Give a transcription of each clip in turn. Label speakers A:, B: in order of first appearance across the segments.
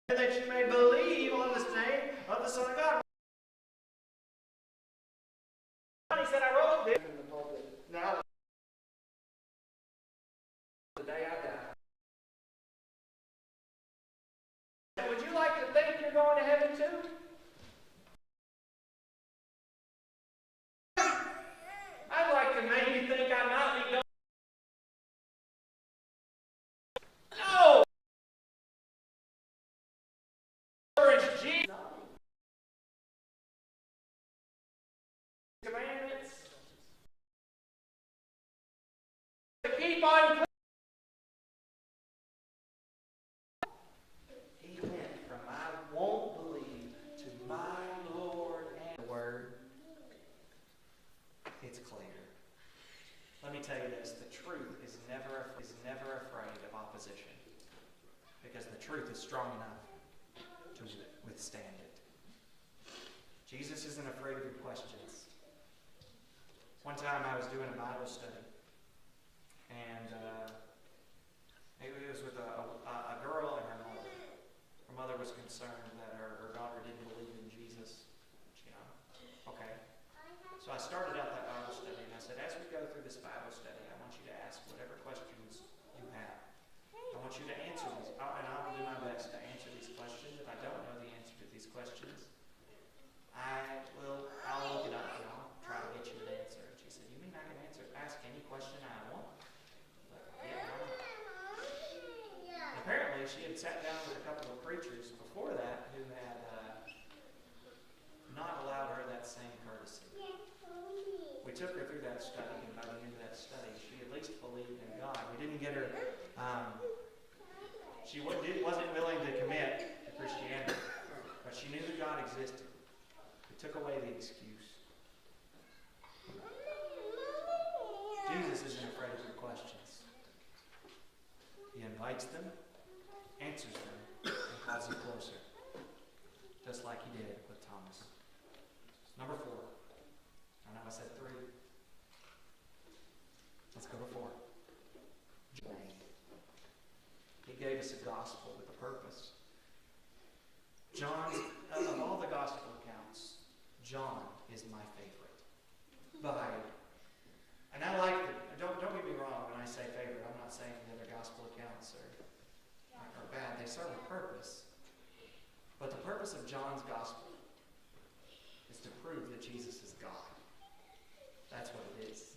A: that you may believe on the name of the Son of God. He said, I wrote this in the pulpit. Now, the day I die. Would you like to think you're going to heaven too? I'd like to maybe think I might be going. No! It's Jesus. Commandments. To keep on. He went from I won't believe to my Lord and the Word. It's clear. Let me tell you this: the truth is never afraid of opposition, because the truth is strong enough to withstand it. Jesus isn't afraid of your questions. One time I was doing a Bible study, and it was with a girl and her mother. Her mother was concerned that her daughter didn't believe in Jesus. Okay. So I started out that Bible study, and I said, as we go through this Bible study, I want you to ask whatever questions you have. I want you to answer these, and I will do my best to answer these questions. If I don't know the answer to these questions, I'll look it up and I'll try to get you an answer. And she said, you mean I can ask any question I want? Yeah, I want. Apparently, she had sat down with a couple of preachers before that who had not allowed her that same courtesy. We took her through that study, and by the end of that study, she at least believed in God. We didn't get her. She wasn't willing to commit to Christianity, but she knew that God existed. We took away the excuse. Jesus isn't afraid of your questions. He invites them, answers them, and calls you closer, just like he did with Thomas. Number 4. I know I said 3. Let's go to 4. He gave us a gospel with a purpose. John's, of all the gospel accounts, John is my favorite. And I like it. Don't get me wrong when I say favorite. I'm not saying the other gospel accounts are bad. They serve a purpose. But the purpose of John's gospel is to prove that Jesus is God. That's what it is.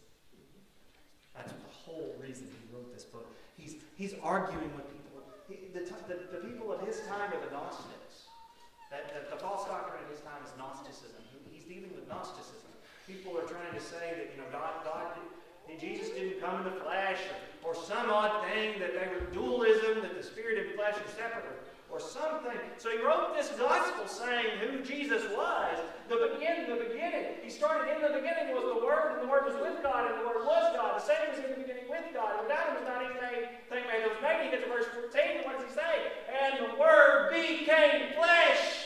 A: That's the whole reason he wrote this book. He's arguing with people. The people of his time are the Gnostics. The false doctrine of his time is Gnosticism. He's dealing with Gnosticism. People are trying to say that Jesus didn't come in the flesh, or some odd thing, that they were dualism, that the spirit and flesh are separate, or something. So he wrote this gospel saying who Jesus was. The beginning. He started, in the beginning was the Word, and the Word was with God, and the Word was God. The same was in the beginning with God. And without him was not anything made that was made. He gets to verse 14, and what does he say? And the Word became flesh.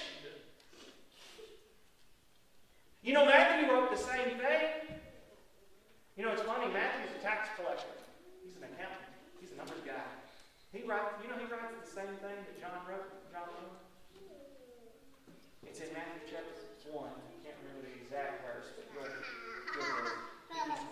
A: Matthew wrote the same thing. It's funny, Matthew's a tax collector. He's an accountant. He's a numbers guy. He writes the same thing that John wrote. It's in Matthew chapter 1. I can't remember the exact verse, but you'll he's